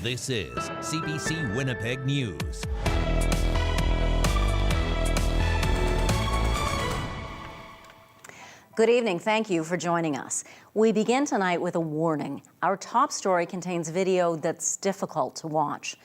This is CBC Winnipeg News. Good evening. Thank you for joining us. We begin tonight with a warning. Our top story contains video that's difficult to watch.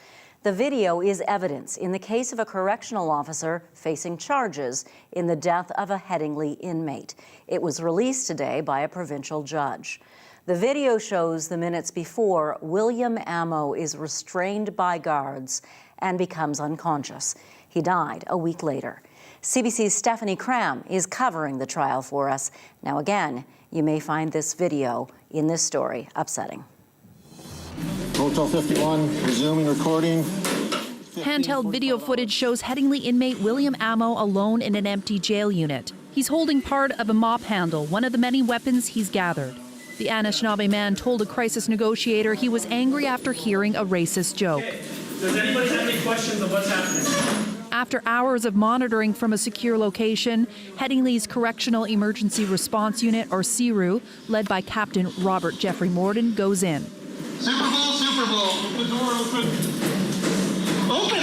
The video is evidence in the case of a correctional officer facing charges in the death of a Headingley inmate. It was released today by a provincial judge. The video shows the minutes before William Amo is restrained by guards and becomes unconscious. He died a week later. CBC's Stephanie Cram is covering the trial for us. Now again, you may find this video in this story upsetting. Hotel 51, resuming recording. Handheld video footage shows Headingley inmate William Amo alone in an empty jail unit. He's holding part of a mop handle, one of the many weapons he's gathered. The Anishinaabe man told a crisis negotiator he was angry after hearing a racist joke. Does anybody have any questions of what's happening? After hours of monitoring from a secure location, Headingley's Correctional Emergency Response Unit, or CERU, led by Captain Robert Jeffrey Morden, goes in. Super Bowl, the door open. Open!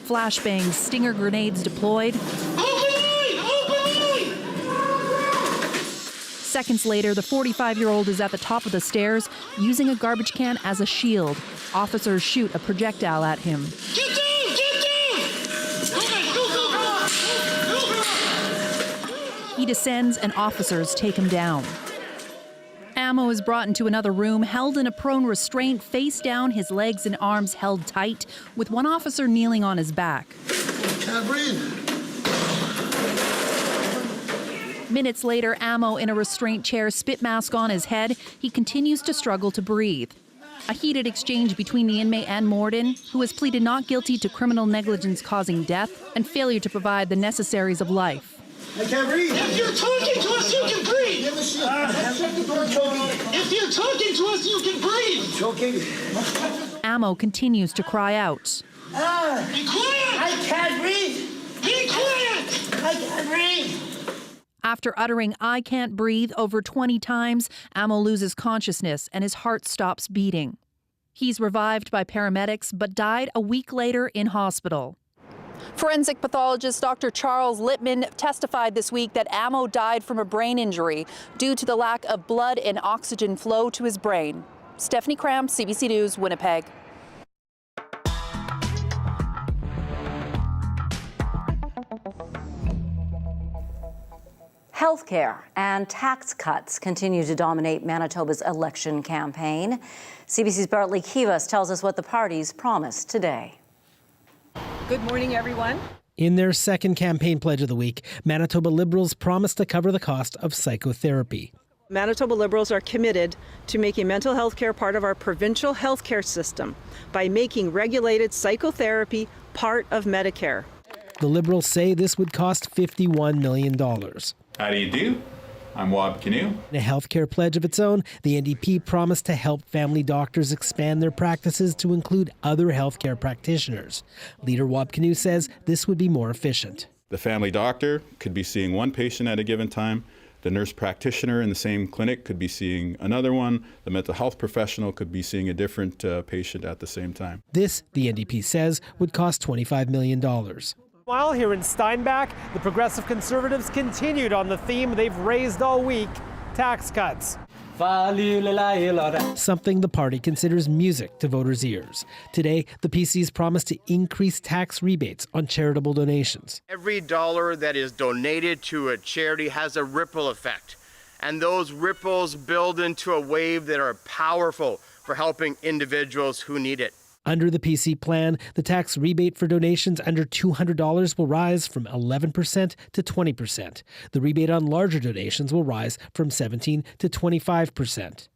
Flashbangs, stinger grenades deployed. Seconds later, the 45-year-old is at the top of the stairs, using a garbage can as a shield. Officers shoot a projectile at him. Get down! Go! He descends and officers take him down. Amo is brought into another room, held in a prone restraint, face down, his legs and arms held tight, with one officer kneeling on his back. Can't breathe. Minutes later, Amo in a restraint chair, spit mask on his head. He continues to struggle to breathe. A heated exchange between the inmate and Morden, who has pleaded not guilty to criminal negligence causing death and failure to provide the necessaries of life. I can't breathe. If you're talking to us, you can breathe. If you're talking to us, you can breathe. Choking. Amo continues to cry out. Be quiet. I can't breathe. Be quiet. I can't breathe. After uttering "I can't breathe" over 20 times, Amo loses consciousness and his heart stops beating. He's revived by paramedics but died a week later in hospital. Forensic pathologist Dr. Charles Littman testified this week that Amo died from a brain injury due to the lack of blood and oxygen flow to his brain. Stephanie Cram, CBC News, Winnipeg. Healthcare and tax cuts continue to dominate Manitoba's election campaign. CBC's Bartley Kivas tells us what the parties promised today. Good morning, everyone. In their second campaign pledge of the week, Manitoba Liberals promised to cover the cost of psychotherapy. Manitoba Liberals are committed to making mental health care part of our provincial health care system by making regulated psychotherapy part of Medicare. The Liberals say this would cost $51 million. How do you do? I'm Wab Canoe. In a healthcare pledge of its own, the NDP promised to help family doctors expand their practices to include other healthcare practitioners. Leader Wab Canoe says this would be more efficient. The family doctor could be seeing one patient at a given time. The nurse practitioner in the same clinic could be seeing another one. The mental health professional could be seeing a different patient at the same time. This, the NDP says, would cost $25 million. While here in Steinbach, the Progressive Conservatives continued on the theme they've raised all week, tax cuts. Something the party considers music to voters' ears. Today, the PC's promised to increase tax rebates on charitable donations. Every dollar that is donated to a charity has a ripple effect, and those ripples build into a wave that are powerful for helping individuals who need it. Under the PC plan, the tax rebate for donations under $200 will rise from 11% to 20%. The rebate on larger donations will rise from 17% to 25%.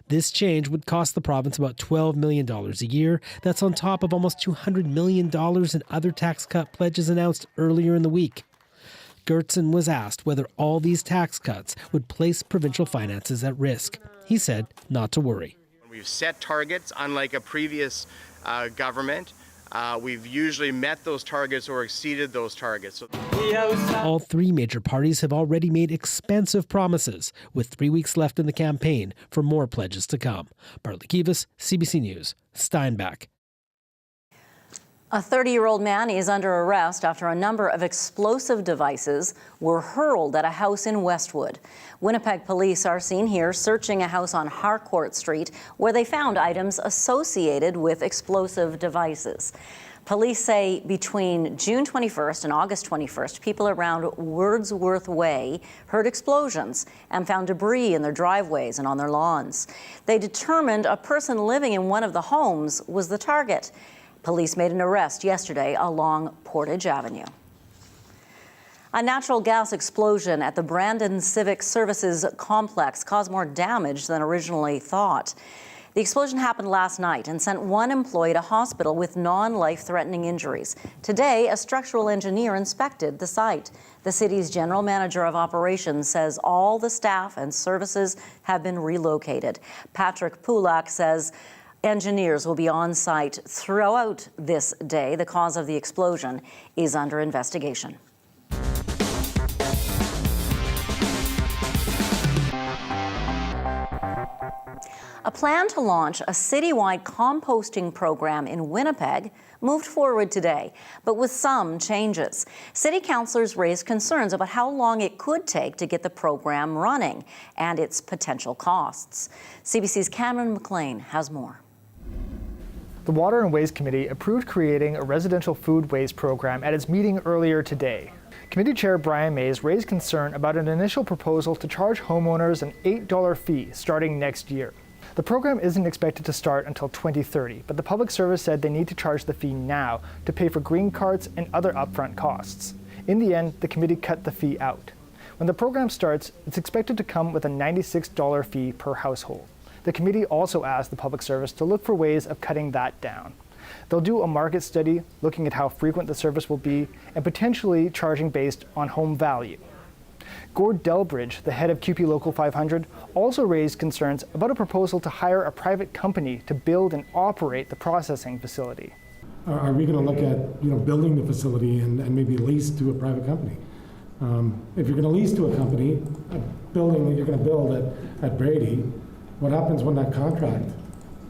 This change would cost the province about $12 million a year. That's on top of almost $200 million in other tax cut pledges announced earlier in the week. Gertson was asked whether all these tax cuts would place provincial finances at risk. He said not to worry. We've set targets, unlike a previous government. we've usually met those targets or exceeded those targets. All three major parties have already made expensive promises, with 3 weeks left in the campaign for more pledges to come. Bartley Kivas, CBC News, Steinbach. A 30-year-old man is under arrest after a number of explosive devices were hurled at a house in Westwood. Winnipeg police are seen here searching a house on Harcourt Street where they found items associated with explosive devices. Police say between June 21st and August 21st, people around Wordsworth Way heard explosions and found debris in their driveways and on their lawns. They determined a person living in one of the homes was the target. Police made an arrest yesterday along Portage Avenue. A natural gas explosion at the Brandon Civic Services complex caused more damage than originally thought. The explosion happened last night and sent one employee to hospital with non-life-threatening injuries. Today, a structural engineer inspected the site. The city's general manager of operations says all the staff and services have been relocated. Patrick Pulak says engineers will be on site throughout this day. The cause of the explosion is under investigation. A plan to launch a citywide composting program in Winnipeg moved forward today, but with some changes. City councillors raised concerns about how long it could take to get the program running and its potential costs. CBC's Cameron McLean has more. The Water and Waste Committee approved creating a residential food waste program at its meeting earlier today. Committee Chair Brian Mays raised concern about an initial proposal to charge homeowners an $8 fee starting next year. The program isn't expected to start until 2030, but the Public Service said they need to charge the fee now to pay for green carts and other upfront costs. In the end, the committee cut the fee out. When the program starts, it's expected to come with a $96 fee per household. The committee also asked the Public Service to look for ways of cutting that down. They'll do a market study looking at how frequent the service will be and potentially charging based on home value. Gord Delbridge, the head of QP Local 500, also raised concerns about a proposal to hire a private company to build and operate the processing facility. Are we going to look at building the facility and maybe lease to a private company? If you're going to lease to a company, a building that you're going to build at Brady, what happens when that contract,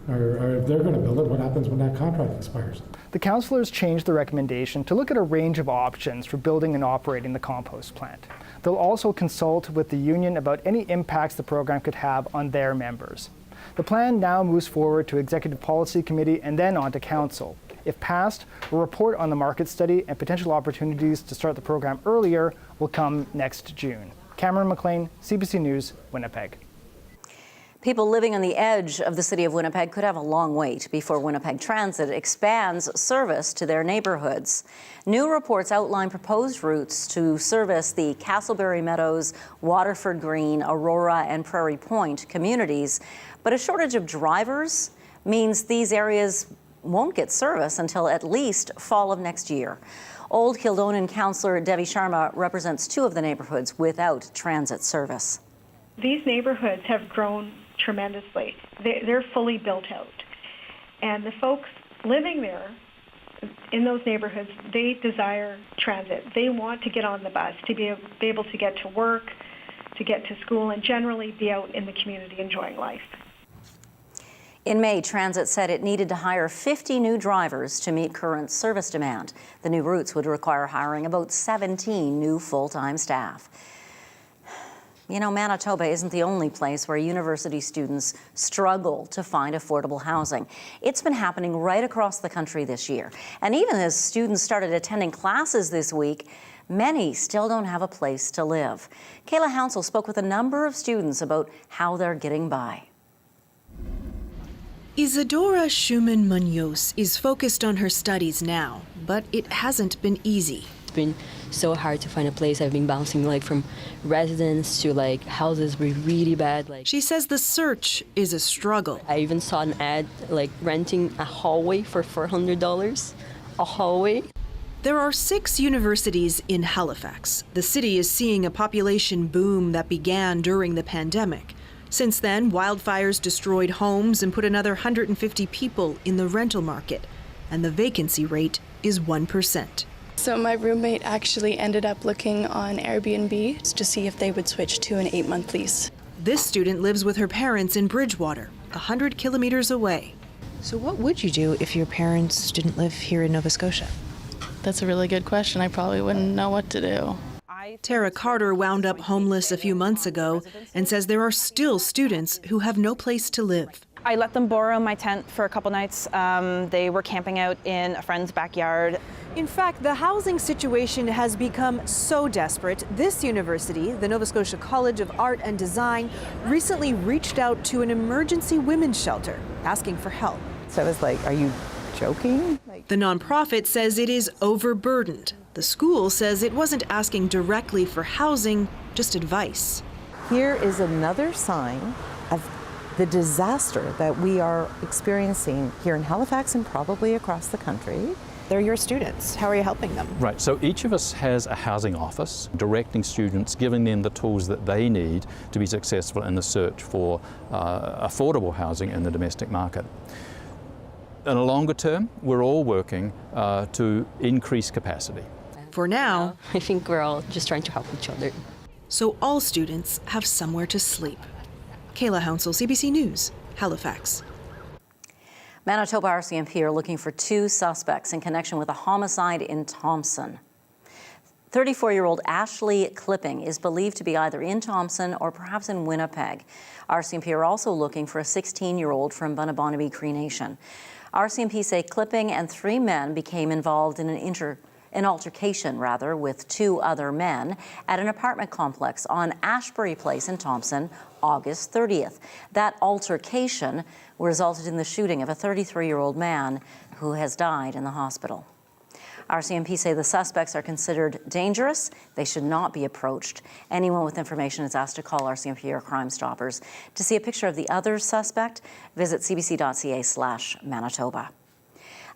or if they're going to build it, what happens when that contract expires? The councillors changed the recommendation to look at a range of options for building and operating the compost plant. They'll also consult with the union about any impacts the program could have on their members. The plan now moves forward to Executive Policy Committee and then on to Council. If passed, a report on the market study and potential opportunities to start the program earlier will come next June. Cameron McLean, CBC News, Winnipeg. People living on the edge of the city of Winnipeg could have a long wait before Winnipeg Transit expands service to their neighbourhoods. New reports outline proposed routes to service the Castleberry Meadows, Waterford Green, Aurora and Prairie Point communities, but a shortage of drivers means these areas won't get service until at least fall of next year. Old Kildonan councillor Devi Sharma represents two of the neighbourhoods without transit service. These neighbourhoods have grown tremendously. They're fully built out. And the folks living there in those neighborhoods, they desire transit. They want to get on the bus, to be able to get to work, to get to school, and generally be out in the community enjoying life. In May, Transit said it needed to hire 50 new drivers to meet current service demand. The new routes would require hiring about 17 new full-time staff. You know, Manitoba isn't the only place where university students struggle to find affordable housing. It's been happening right across the country this year. And even as students started attending classes this week, many still don't have a place to live. Kayla Hounsell spoke with a number of students about how they're getting by. Isadora Schumann Munoz is focused on her studies now, but it hasn't been easy. It's been so hard to find a place. I've been bouncing from residence to houses with really bad. She says the search is a struggle. I even saw an ad renting a hallway for $400. A hallway. There are 6 universities in Halifax. The city is seeing a population boom that began during the pandemic. Since then, wildfires destroyed homes and put another 150 people in the rental market. and the vacancy rate is 1%. So my roommate actually ended up looking on Airbnb to see if they would switch to an 8-month lease. This student lives with her parents in Bridgewater, 100 kilometers away. So what would you do if your parents didn't live here in Nova Scotia? That's a really good question. I probably wouldn't know what to do. Tara Carter wound up homeless a few months ago and says there are still students who have no place to live. I let them borrow my tent for a couple nights. They were camping out in a friend's backyard. In fact, the housing situation has become so desperate, this university, the Nova Scotia College of Art and Design, recently reached out to an emergency women's shelter, asking for help. So I was like, are you joking? The nonprofit says it is overburdened. The school says it wasn't asking directly for housing, just advice. Here is another sign of the disaster that we are experiencing here in Halifax and probably across the country. They're your students. How are you helping them? Right, so each of us has a housing office, directing students, giving them the tools that they need to be successful in the search for affordable housing in the domestic market. In a longer term, we're all working to increase capacity. For now, I think we're all just trying to help each other. So all students have somewhere to sleep. Kayla Hounsell, CBC News, Halifax. Manitoba RCMP are looking for 2 suspects in connection with a homicide in Thompson. 34-year-old Ashley Clipping is believed to be either in Thompson or perhaps in Winnipeg. RCMP are also looking for a 16-year-old from Bunabonabee Cree Nation. RCMP say Clipping and 3 men became involved in an altercation with 2 other men at an apartment complex on Ashbury Place in Thompson, August 30th. That altercation resulted in the shooting of a 33-year-old man who has died in the hospital. RCMP say the suspects are considered dangerous. They should not be approached. Anyone with information is asked to call RCMP or Crime Stoppers. To see a picture of the other suspect, visit cbc.ca/Manitoba.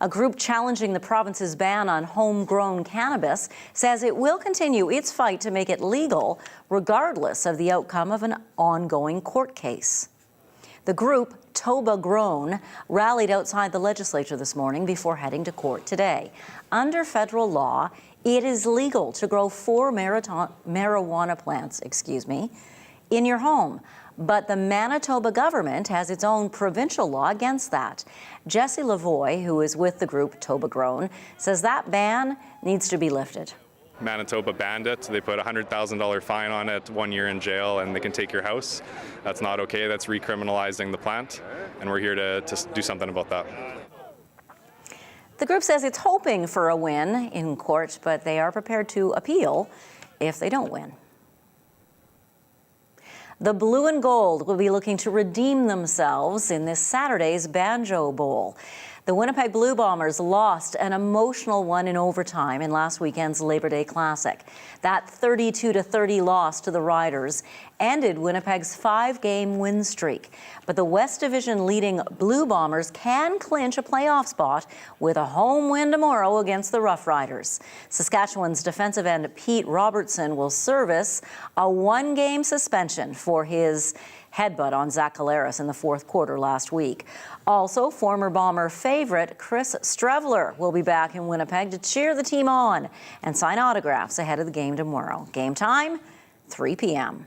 A group challenging the province's ban on homegrown cannabis says it will continue its fight to make it legal regardless of the outcome of an ongoing court case. The group, Toba Grown, rallied outside the legislature this morning before heading to court today. Under federal law, it is legal to grow 4 marijuana plants, in your home. But the Manitoba government has its own provincial law against that. Jesse Lavoie, who is with the group Toba Grown, says that ban needs to be lifted. Manitoba banned it. They put a $100,000 fine on it, 1 year in jail, and they can take your house. That's not okay. That's recriminalizing the plant, and we're here to do something about that. The group says it's hoping for a win in court, but they are prepared to appeal if they don't win. The Blue and Gold will be looking to redeem themselves in this Saturday's Banjo Bowl. The Winnipeg Blue Bombers lost an emotional one in overtime in last weekend's Labor Day Classic. That 32-30 loss to the Riders ended Winnipeg's 5-game win streak. But the West Division leading Blue Bombers can clinch a playoff spot with a home win tomorrow against the Rough Riders. Saskatchewan's defensive end Pete Robertson will service a 1-game suspension for his headbutt on Zach Collaros in the 4th quarter last week. Also, former Bomber favorite Chris Strevler will be back in Winnipeg to cheer the team on and sign autographs ahead of the game tomorrow. Game time, 3 p.m.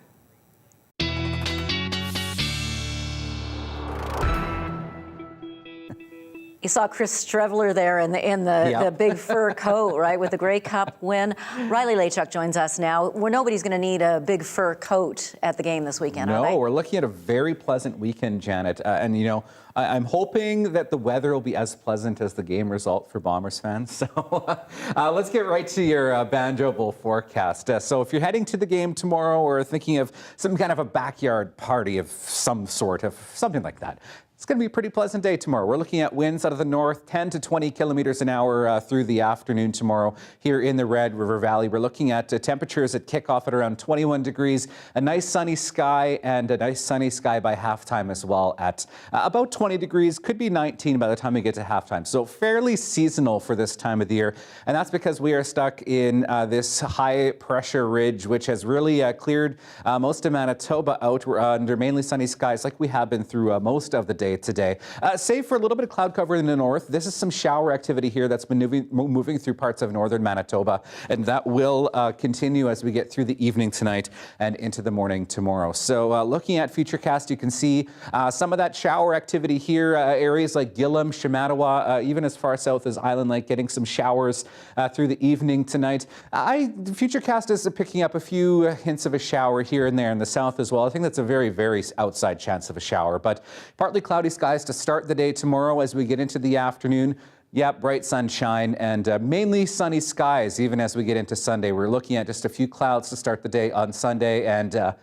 You saw Chris Strevler there in the big fur coat, right, with the Grey Cup win. Riley Lachuk joins us now. Nobody's going to need a big fur coat at the game this weekend, are they? No, we're looking at a very pleasant weekend, Janet. And, you know, I'm hoping that the weather will be as pleasant as the game result for Bombers fans. So let's get right to your Banjo Bowl forecast. So if you're heading to the game tomorrow or thinking of some kind of a backyard party of some sort, of something like that, it's going to be a pretty pleasant day tomorrow. We're looking at winds out of the north, 10 to 20 kilometers an hour through the afternoon tomorrow here in the Red River Valley. We're looking at temperatures at kickoff at around 21 degrees, a nice sunny sky, and a nice sunny sky by halftime as well at about 20 degrees, could be 19 by the time we get to halftime. So fairly seasonal for this time of the year. And that's because we are stuck in this high pressure ridge, which has really cleared most of Manitoba out. We're under mainly sunny skies like we have been through most of the day day today. Save for a little bit of cloud cover in the north. This is some shower activity here that's been moving through parts of northern Manitoba, and that will continue as we get through the evening tonight and into the morning tomorrow. So looking at Futurecast, you can see some of that shower activity here, areas like Gillam, Shamattawa, even as far south as Island Lake, getting some showers through the evening tonight. Futurecast is picking up a few hints of a shower here and there in the south as well. I think that's a very, very outside chance of a shower, but partly cloudy skies to start the day tomorrow as we get into the afternoon. Yeah, bright sunshine and mainly sunny skies even as we get into Sunday. We're looking at just a few clouds to start the day on Sunday, and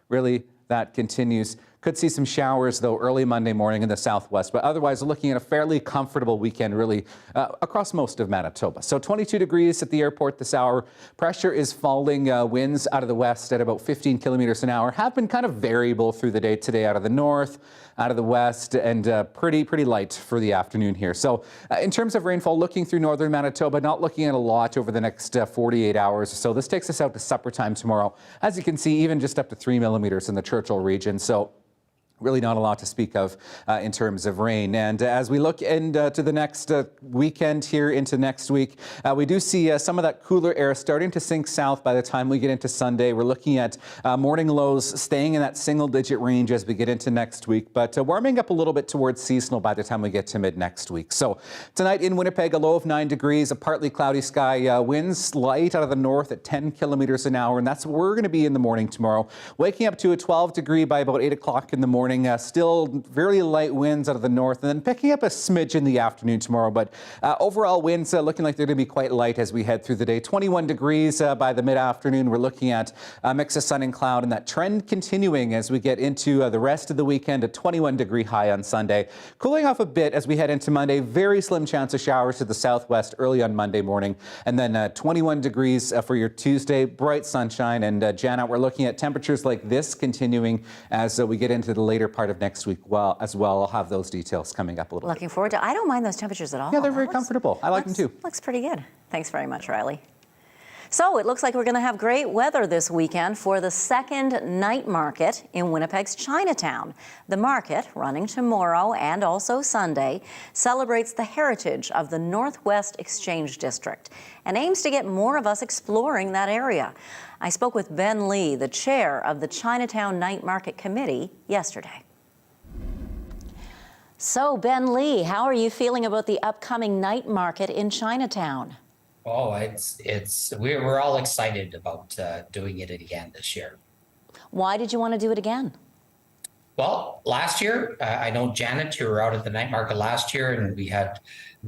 really that continues. Could see some showers, though, early Monday morning in the southwest, but otherwise looking at a fairly comfortable weekend, really, across most of Manitoba. So 22 degrees at the airport this hour. Pressure is falling. Winds out of the west at about 15 kilometers an hour have been kind of variable through the day today, out of the north, out of the west, and pretty light for the afternoon here. So in terms of rainfall, looking through northern Manitoba, not looking at a lot over the next 48 hours or so. This takes us out to supper time tomorrow. As you can see, even just up to 3 millimeters in the Churchill region. So really not a lot to speak of in terms of rain. And as we look into the next weekend here into next week, we do see some of that cooler air starting to sink south by the time we get into Sunday. We're looking at morning lows staying in that single-digit range as we get into next week, but warming up a little bit towards seasonal by the time we get to mid-next week. So tonight in Winnipeg, a low of 9 degrees, a partly cloudy sky, winds light out of the north at 10 kilometers an hour, and that's where we're going to be in the morning tomorrow. Waking up to a 12 degree by about 8 o'clock in the morning. Still very light winds out of the north, and then picking up a smidge in the afternoon tomorrow. But overall winds looking like they're going to be quite light as we head through the day. 21 degrees by the mid-afternoon. We're looking at a mix of sun and cloud, and that trend continuing as we get into the rest of the weekend. A 21-degree high on Sunday. Cooling off a bit as we head into Monday. Very slim chance of showers to the southwest early on Monday morning. And then 21 degrees for your Tuesday. Bright sunshine. And Jana, we're looking at temperatures like this continuing as we get into the later part of next week as well. I'll have those details coming up a little bit. Looking forward to. I don't mind those temperatures at all. Yeah, they're very comfortable. I like them too. Looks pretty good. Thanks very much, Riley. So it looks like we're going to have great weather this weekend for the second night market in Winnipeg's Chinatown. The market, running tomorrow and also Sunday, celebrates the heritage of the Northwest Exchange District and aims to get more of us exploring that area. I spoke with Ben Lee, the chair of the Chinatown Night Market Committee, yesterday. So, Ben Lee, how are you feeling about the upcoming night market in Chinatown? Oh, we're all excited about doing it again this year. Why did you want to do it again? Well, last year, I know Janet, you were out at the night market last year, and we had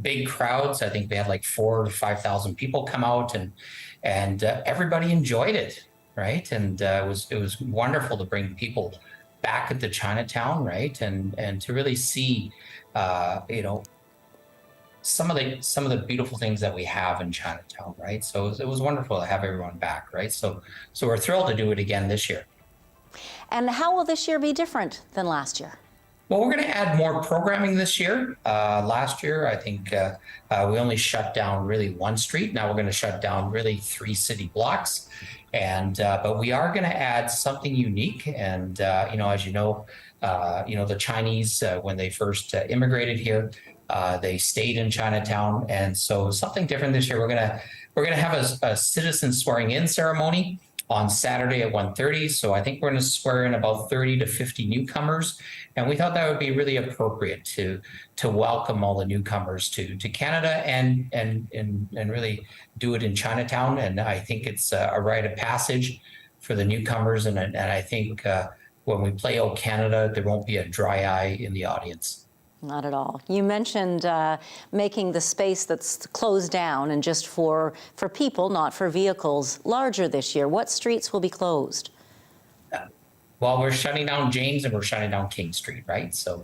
big crowds. I think we had like 4,000 to 5,000 people come out, and everybody enjoyed it, right? And it was wonderful to bring people back into Chinatown, right? And to really see, some of the beautiful things that we have in Chinatown, right? So it was wonderful to have everyone back, right? So we're thrilled to do it again this year. And how will this year be different than last year? Well, we're going to add more programming this year. Last year, I think we only shut down really one street. Now we're going to shut down really 3 city blocks. And but we are going to add something unique. And as you know, the Chinese when they first immigrated here, they stayed in Chinatown, and so something different this year. We're gonna have a citizen swearing in ceremony on Saturday at 1:30. So I think we're going to swear in about 30 to 50 newcomers, and we thought that would be really appropriate to welcome all the newcomers to Canada and really do it in Chinatown. And I think it's a rite of passage for the newcomers, and I think when we play "O Canada," there won't be a dry eye in the audience. Not at all. You mentioned making the space that's closed down and just for people, not for vehicles, larger this year. What streets will be closed? Well, we're shutting down James and we're shutting down King Street, right? So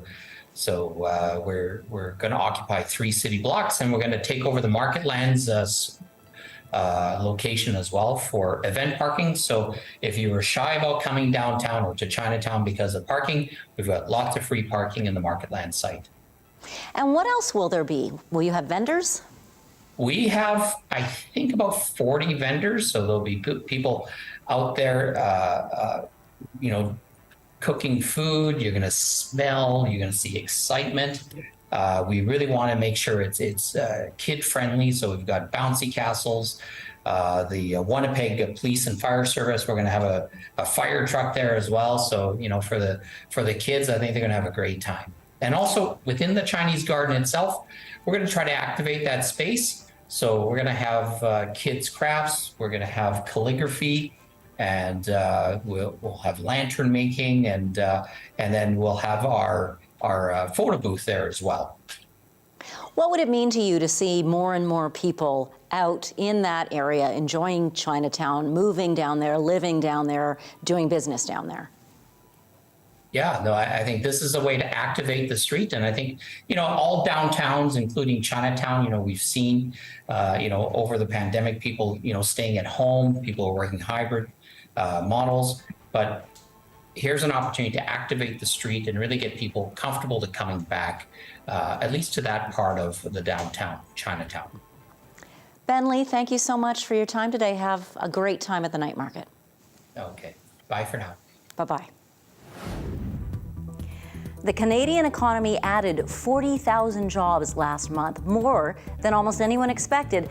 we're going to occupy 3 city blocks, and we're going to take over the Marketlands location as well for event parking. So if you were shy about coming downtown or to Chinatown because of parking, we've got lots of free parking in the Marketland site. And what else will there be? Will you have vendors? We have, I think, about 40 vendors. So there'll be people out there, cooking food, you're going to smell, you're going to see excitement. We really want to make sure it's kid friendly. So we've got bouncy castles, the Winnipeg Police and Fire Service. We're going to have a fire truck there as well. So, you know, for the kids, I think they're going to have a great time. And also within the Chinese garden itself, we're going to try to activate that space. So we're going to have kids crafts. We're going to have calligraphy, and we'll have lantern making, and then we'll have our photo booth there as well. What would it mean to you to see more and more people out in that area, enjoying Chinatown, moving down there, living down there, doing business down there? Yeah, no, I think this is a way to activate the street. And I think, you know, all downtowns, including Chinatown, you know, we've seen, you know, over the pandemic, people, you know, staying at home, people are working hybrid models. But here's an opportunity to activate the street and really get people comfortable to coming back, at least to that part of the downtown, Chinatown. Ben Lee, thank you so much for your time today. Have a great time at the night market. Okay, bye for now. Bye-bye. The Canadian economy added 40,000 jobs last month, more than almost anyone expected,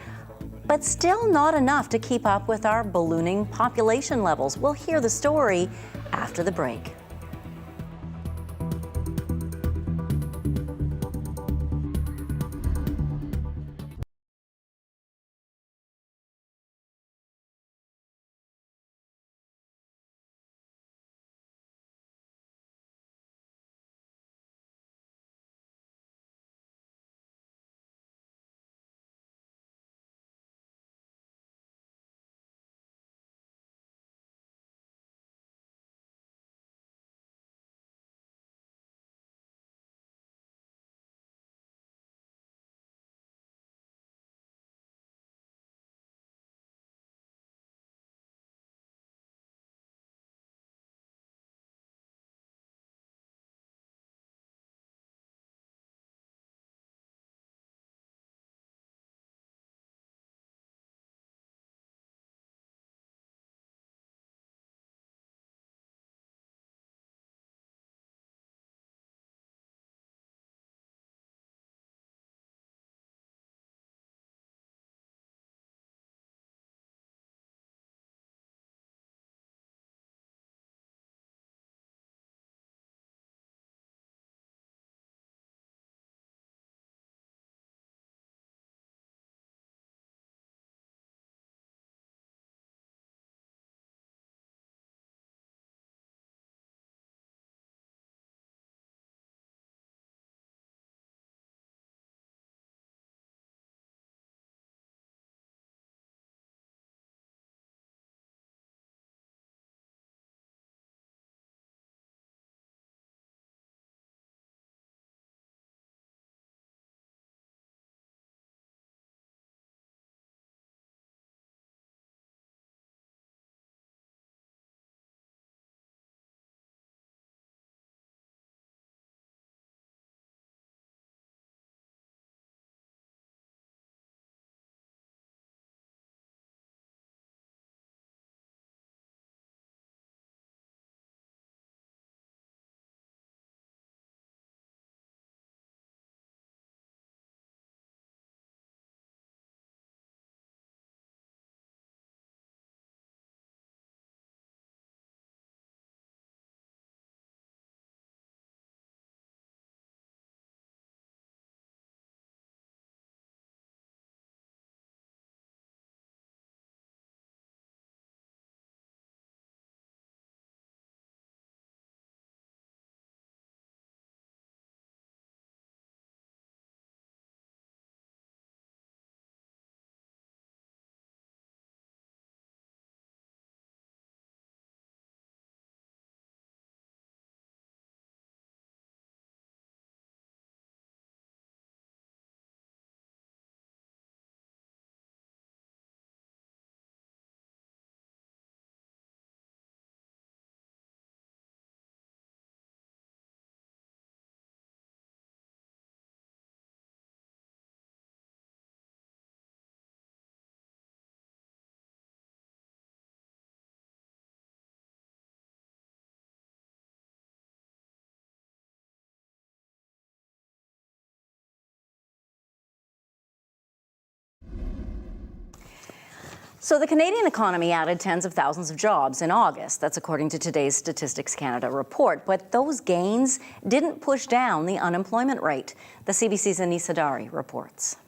but still not enough to keep up with our ballooning population levels. We'll hear the story after the break. So the Canadian economy added tens of thousands of jobs in August. That's according to today's Statistics Canada report. But those gains didn't push down the unemployment rate. The CBC's Anis Hadari reports.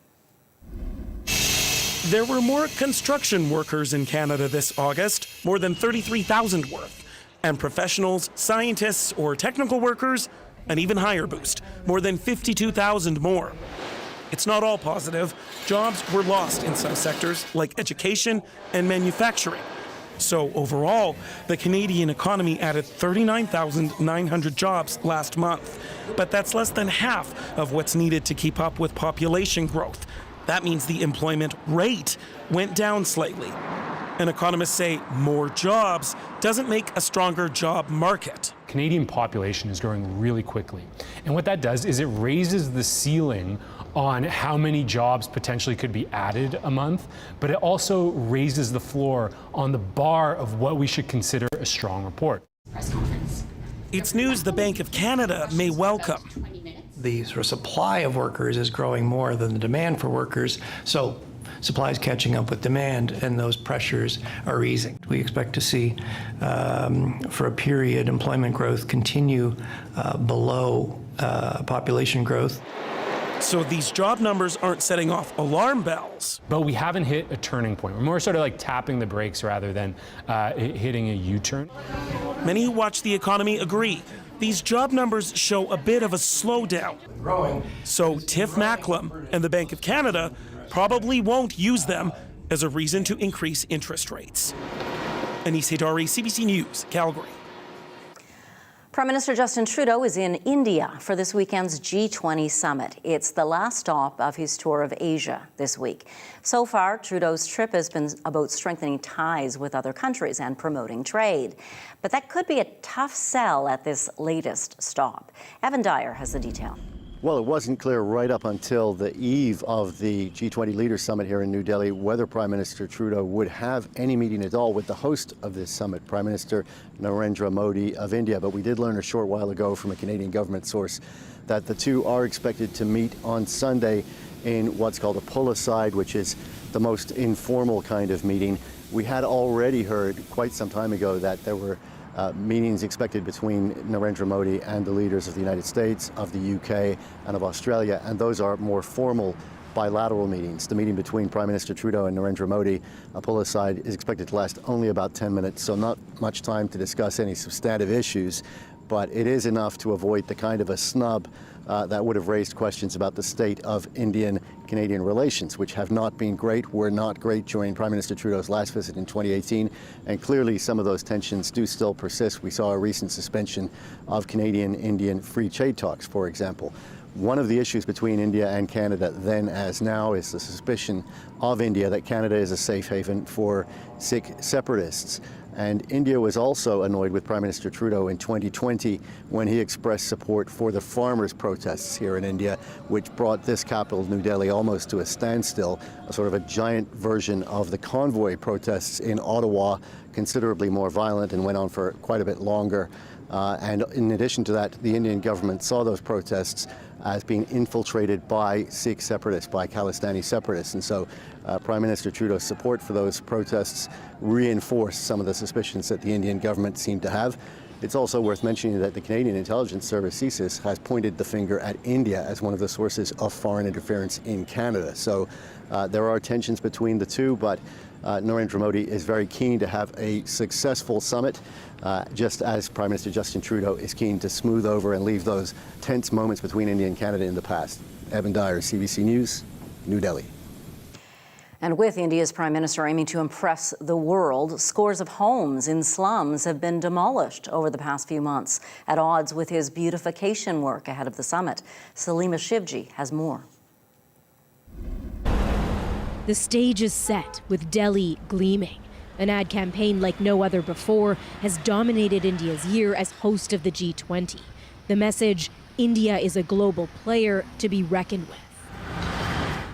There were more construction workers in Canada this August, more than 33,000 worth. And professionals, scientists, or technical workers, an even higher boost, more than 52,000 more. It's not all positive. Jobs were lost in some sectors, like education and manufacturing. So overall, the Canadian economy added 39,900 jobs last month. But that's less than half of what's needed to keep up with population growth. That means the employment rate went down slightly. And economists say more jobs doesn't make a stronger job market. Canadian population is growing really quickly. And what that does is it raises the ceiling on how many jobs potentially could be added a month, but it also raises the floor on the bar of what we should consider a strong report. It's news the Bank of Canada may welcome. The sort of supply of workers is growing more than the demand for workers, so supply is catching up with demand, and those pressures are easing. We expect to see, for a period, employment growth continue below population growth. So these job numbers aren't setting off alarm bells. But we haven't hit a turning point. We're more sort of like tapping the brakes rather than hitting a U-turn. Many who watch the economy agree. These job numbers show a bit of a slowdown. So Tiff Macklem and the Bank of Canada probably won't use them as a reason to increase interest rates. Anis Hadari, CBC News, Calgary. Prime Minister Justin Trudeau is in India for this weekend's G20 summit. It's the last stop of his tour of Asia this week. So far, Trudeau's trip has been about strengthening ties with other countries and promoting trade. But that could be a tough sell at this latest stop. Evan Dyer has the detail. Well, it wasn't clear right up until the eve of the G20 Leaders Summit here in New Delhi whether Prime Minister Trudeau would have any meeting at all with the host of this summit, Prime Minister Narendra Modi of India. But we did learn a short while ago from a Canadian government source that the two are expected to meet on Sunday in what's called a pull-aside, which is the most informal kind of meeting. We had already heard quite some time ago that there were meetings expected between Narendra Modi and the leaders of the United States, of the UK, and of Australia, and those are more formal bilateral meetings. The meeting between Prime Minister Trudeau and Narendra Modi, a pull-aside, is expected to last only about 10 minutes, so not much time to discuss any substantive issues, but it is enough to avoid the kind of a snub that would have raised questions about the state of Indian-Canadian relations, which have not been great, were not great during Prime Minister Trudeau's last visit in 2018, and clearly some of those tensions do still persist. We saw a recent suspension of Canadian-Indian free trade talks, for example. One of the issues between India and Canada then as now is the suspicion of India that Canada is a safe haven for Sikh separatists. And India was also annoyed with Prime Minister Trudeau in 2020 when he expressed support for the farmers' protests here in India, which brought this capital, New Delhi, almost to a standstill, a sort of a giant version of the convoy protests in Ottawa, considerably more violent and went on for quite a bit longer. And in addition to that, the Indian government saw those protests as being infiltrated by Sikh separatists, by Khalistani separatists. And so Prime Minister Trudeau's support for those protests reinforced some of the suspicions that the Indian government seemed to have. It's also worth mentioning that the Canadian Intelligence Service, CSIS, has pointed the finger at India as one of the sources of foreign interference in Canada. So there are tensions between the two, but Narendra Modi is very keen to have a successful summit, just as Prime Minister Justin Trudeau is keen to smooth over and leave those tense moments between India and Canada in the past. Evan Dyer, CBC News, New Delhi. And with India's Prime Minister aiming to impress the world, scores of homes in slums have been demolished over the past few months, at odds with his beautification work ahead of the summit. Salima Shivji has more. The stage is set, with Delhi gleaming. An ad campaign like no other before has dominated India's year as host of the G20. The message, India is a global player to be reckoned with.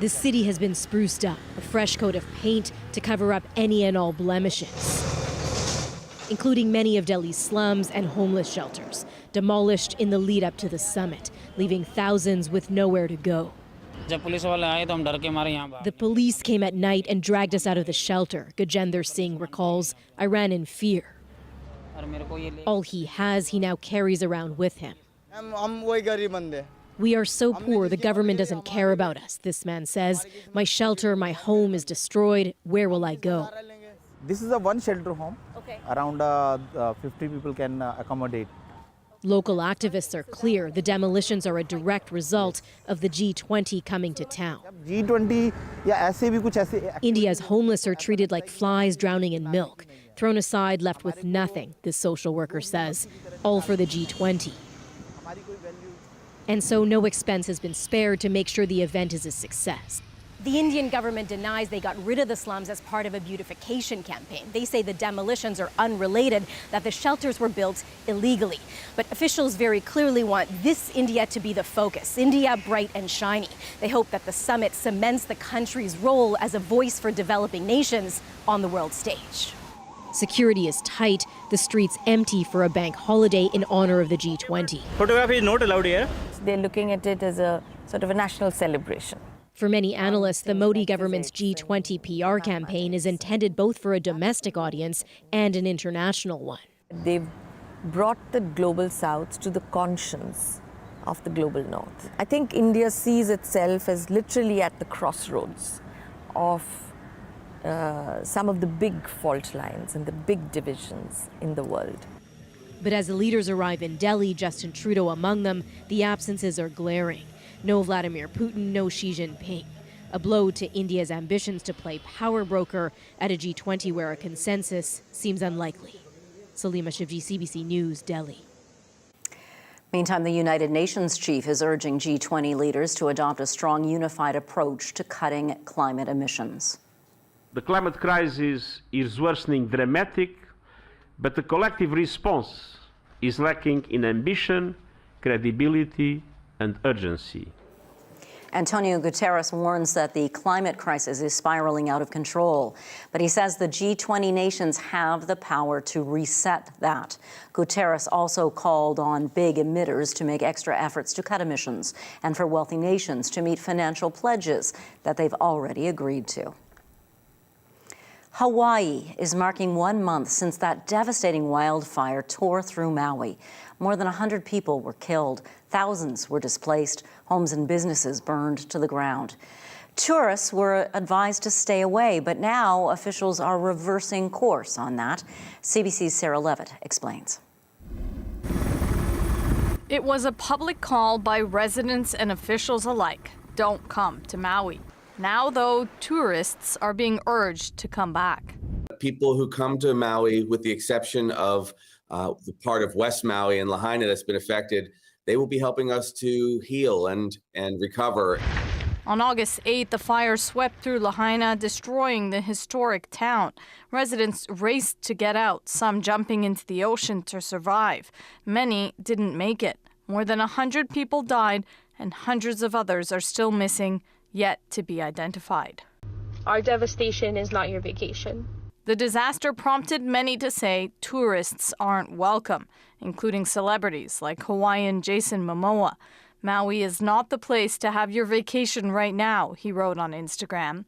The city has been spruced up, a fresh coat of paint to cover up any and all blemishes, including many of Delhi's slums and homeless shelters, demolished in the lead up to the summit, leaving thousands with nowhere to go. The police came at night and dragged us out of the shelter, Gajendra Singh recalls. I ran in fear. All he has, he now carries around with him. We are so poor, the government doesn't care about us, this man says. My shelter, my home is destroyed. Where will I go? This is a one shelter home. Around 50 people can accommodate. Local activists are clear the demolitions are a direct result of the G20 coming to town. G20, India's homeless are treated like flies drowning in milk, thrown aside, left with nothing, this social worker says, all for the G20. And so no expense has been spared to make sure the event is a success. The Indian government denies they got rid of the slums as part of a beautification campaign. They say the demolitions are unrelated, that the shelters were built illegally. But officials very clearly want this India to be the focus, India bright and shiny. They hope that the summit cements the country's role as a voice for developing nations on the world stage. Security is tight, the streets empty for a bank holiday in honor of the G20. Photography is not allowed here. They're looking at it as a sort of a national celebration. For many analysts, the Modi government's G20 PR campaign is intended both for a domestic audience and an international one. They've brought the global south to the conscience of the global north. I think India sees itself as literally at the crossroads of some of the big fault lines and the big divisions in the world. But as the leaders arrive in Delhi, Justin Trudeau among them, the absences are glaring. No Vladimir Putin, no Xi Jinping. A blow to India's ambitions to play power broker at a G20 where a consensus seems unlikely. Salima Shivji, CBC News, Delhi. Meantime, the United Nations chief is urging G20 leaders to adopt a strong, unified approach to cutting climate emissions. The climate crisis is worsening dramatically, but the collective response is lacking in ambition, credibility, and urgency. Antonio Guterres warns that the climate crisis is spiraling out of control, but he says the G20 nations have the power to reset that. Guterres also called on big emitters to make extra efforts to cut emissions and for wealthy nations to meet financial pledges that they've already agreed to. Hawaii is marking 1 month since that devastating wildfire tore through Maui. More than 100 people were killed. Thousands were displaced. Homes and businesses burned to the ground. Tourists were advised to stay away, but now officials are reversing course on that. CBC's Sarah Levitt explains. It was a public call by residents and officials alike. Don't come to Maui. Now, though, tourists are being urged to come back. People who come to Maui, with the exception of the part of West Maui and Lahaina that's been affected, they will be helping us to heal and recover. On August 8th, the fire swept through Lahaina, destroying the historic town. Residents raced to get out, some jumping into the ocean to survive. Many didn't make it. More than 100 people died, and hundreds of others are still missing, yet to be identified. Our devastation is not your vacation. The disaster prompted many to say tourists aren't welcome, including celebrities like Hawaiian Jason Momoa. Maui is not the place to have your vacation right now, he wrote on Instagram.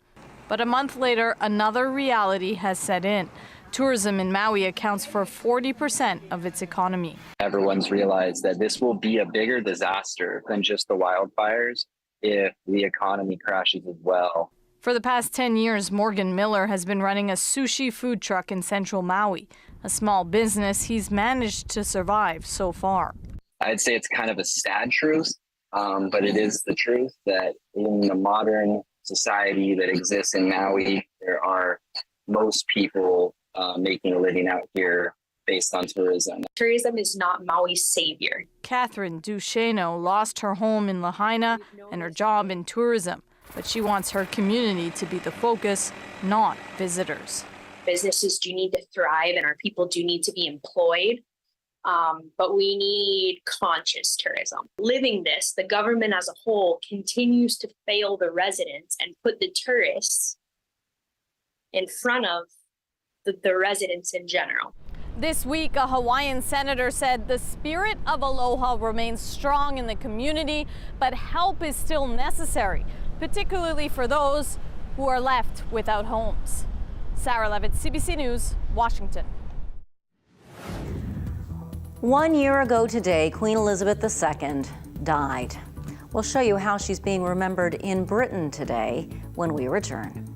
But a month later, another reality has set in. Tourism in Maui accounts for 40% of its economy. Everyone's realized that this will be a bigger disaster than just the wildfires if the economy crashes as well. For the past 10 years, Morgan Miller has been running a sushi food truck in central Maui, a small business he's managed to survive so far. I'd say it's kind of a sad truth, but it is the truth that in the modern society that exists in Maui, there are most people making a living out here based on tourism. Tourism is not Maui's savior. Catherine Duchesneau lost her home in Lahaina and her job in tourism, but she wants her community to be the focus, not visitors. Businesses do need to thrive and our people do need to be employed, but we need conscious tourism. Living this, the government as a whole continues to fail the residents and put the tourists in front of the residents in general. This week, a Hawaiian senator said the spirit of aloha remains strong in the community, but help is still necessary. particularly for those who are left without homes. Sarah Levitt, CBC News, Washington. 1 year ago today, Queen Elizabeth II died. We'll show you how she's being remembered in Britain today when we return.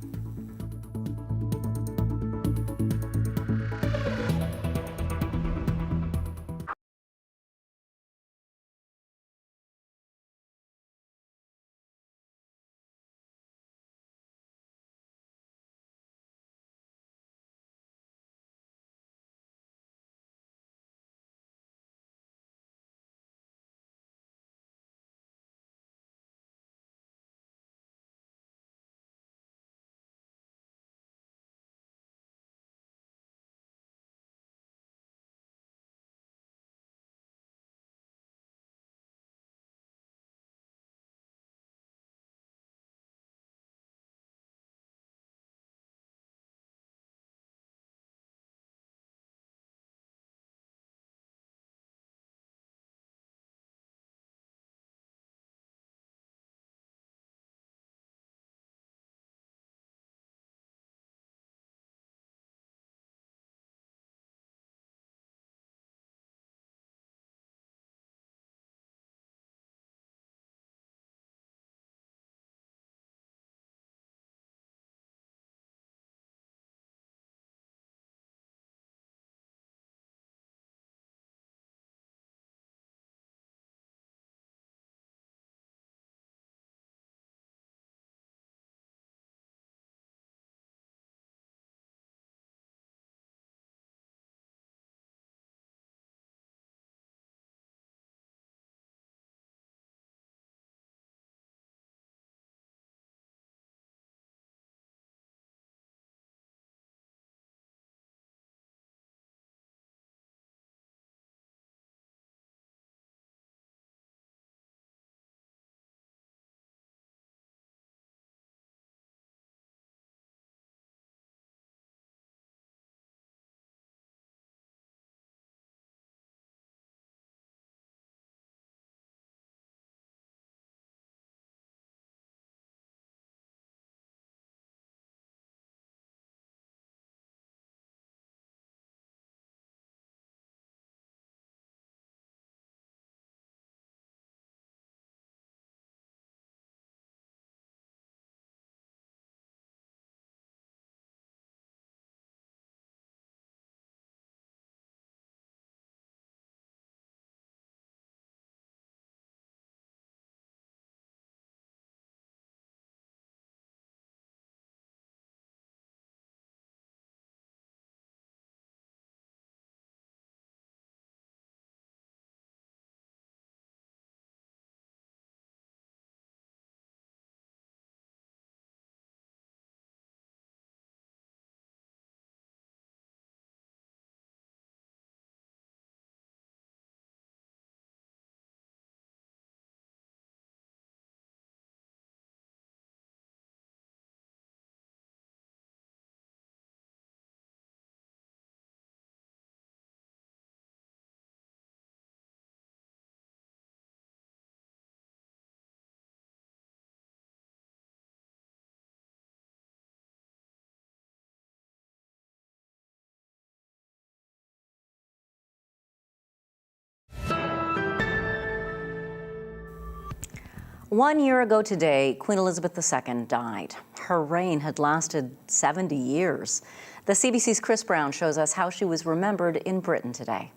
One year ago today, Queen Elizabeth II died. Her reign had lasted 70 years. The CBC's Chris Brown shows us how she was remembered in Britain today.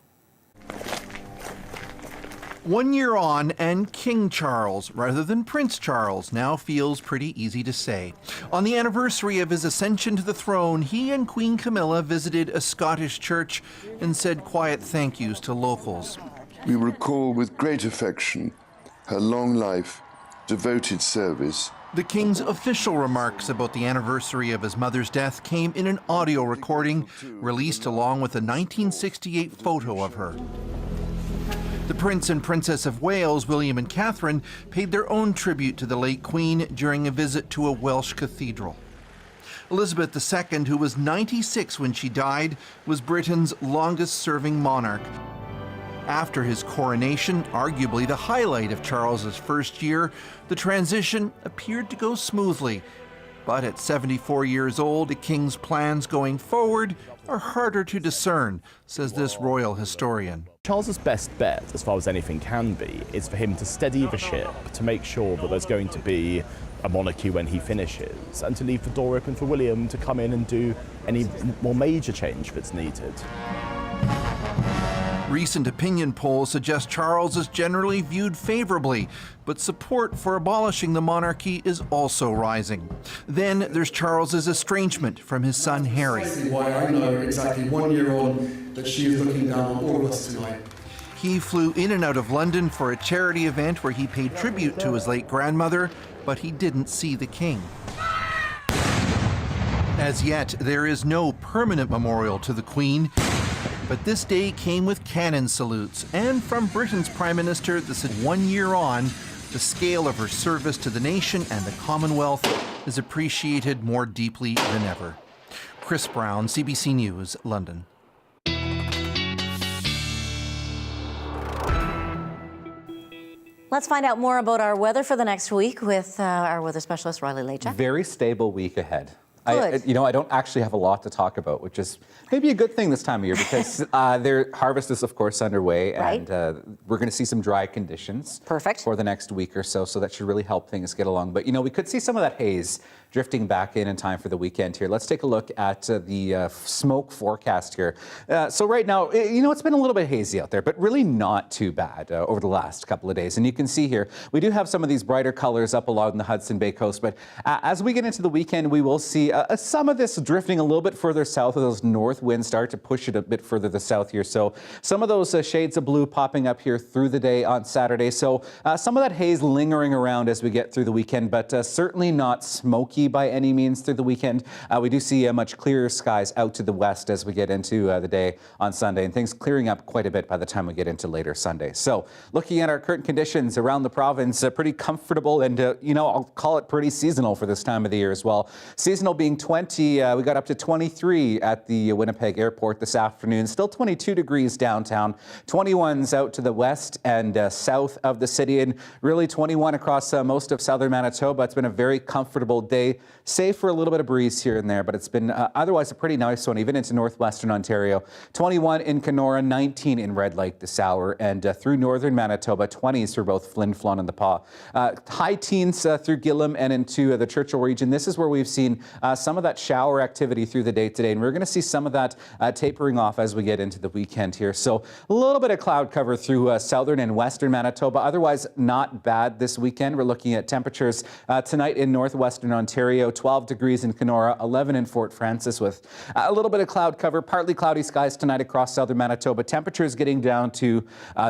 1 year on, and King Charles, rather than Prince Charles, now feels pretty easy to say. On the anniversary of his ascension to the throne, he and Queen Camilla visited a Scottish church and said quiet thank yous to locals. We recall with great affection her long life, devoted service. The King's official remarks about the anniversary of his mother's death came in an audio recording released along with a 1968 photo of her. The Prince and Princess of Wales, William and Catherine, paid their own tribute to the late Queen during a visit to a Welsh cathedral. Elizabeth II, who was 96 when she died, was Britain's longest-serving monarch. After his coronation, arguably the highlight of Charles's first year, the transition appeared to go smoothly. But at 74 years old, the king's plans going forward are harder to discern, says this royal historian. Charles's best bet, as far as anything can be, is for him to steady the ship, to make sure that there's going to be a monarchy when he finishes, and to leave the door open for William to come in and do any more major change that's needed. Recent opinion polls suggest Charles is generally viewed favorably, but support for abolishing the monarchy is also rising. Then there's Charles's estrangement from his son Harry. Why I know exactly 1 year on that she is looking down on all of us tonight. He flew in and out of London for a charity event where he paid tribute to his late grandmother, but he didn't see the king. As yet, there is no permanent memorial to the Queen, but this day came with cannon salutes, and from Britain's Prime Minister, this is 1 year on, the scale of her service to the nation and the Commonwealth is appreciated more deeply than ever. Chris Brown, CBC News, London. Let's find out more about our weather for the next week with our weather specialist, Riley Leja. Very stable week ahead. Good. I don't actually have a lot to talk about, which is maybe a good thing this time of year because their harvest is, of course, underway, Right. and we're going to see some dry conditions. Perfect. For the next week or so, so that should really help things get along. But, we could see some of that haze drifting back in time for the weekend here. Let's take a look at the smoke forecast here. So right now, it's been a little bit hazy out there, but really not too bad over the last couple of days. And you can see here, we do have some of these brighter colors up along the Hudson Bay coast, but as we get into the weekend, we will see some of this drifting a little bit further south as those north winds start to push it a bit further to the south here. So some of those shades of blue popping up here through the day on Saturday. So some of that haze lingering around as we get through the weekend, but certainly not smoky by any means through the weekend. We do see much clearer skies out to the west as we get into the day on Sunday, and things clearing up quite a bit by the time we get into later Sunday. So looking at our current conditions around the province, pretty comfortable and, I'll call it pretty seasonal for this time of the year as well. Seasonal being 20, we got up to 23 at the Winnipeg airport this afternoon, still 22 degrees downtown, 21s out to the west and south of the city, and really 21 across most of southern Manitoba. It's been a very comfortable day, save for a little bit of breeze here and there, but it's been otherwise a pretty nice one, even into northwestern Ontario. 21 in Kenora, 19 in Red Lake this hour, and through northern Manitoba, 20s for both Flin Flon and the Pas. High teens through Gillam and into the Churchill region. This is where we've seen some of that shower activity through the day today, and we're going to see some of that tapering off as we get into the weekend here. So a little bit of cloud cover through southern and western Manitoba. Otherwise, not bad this weekend. We're looking at temperatures tonight in northwestern Ontario, 12 degrees in Kenora, 11 in Fort Francis, with a little bit of cloud cover, partly cloudy skies tonight across southern Manitoba. Temperatures getting down to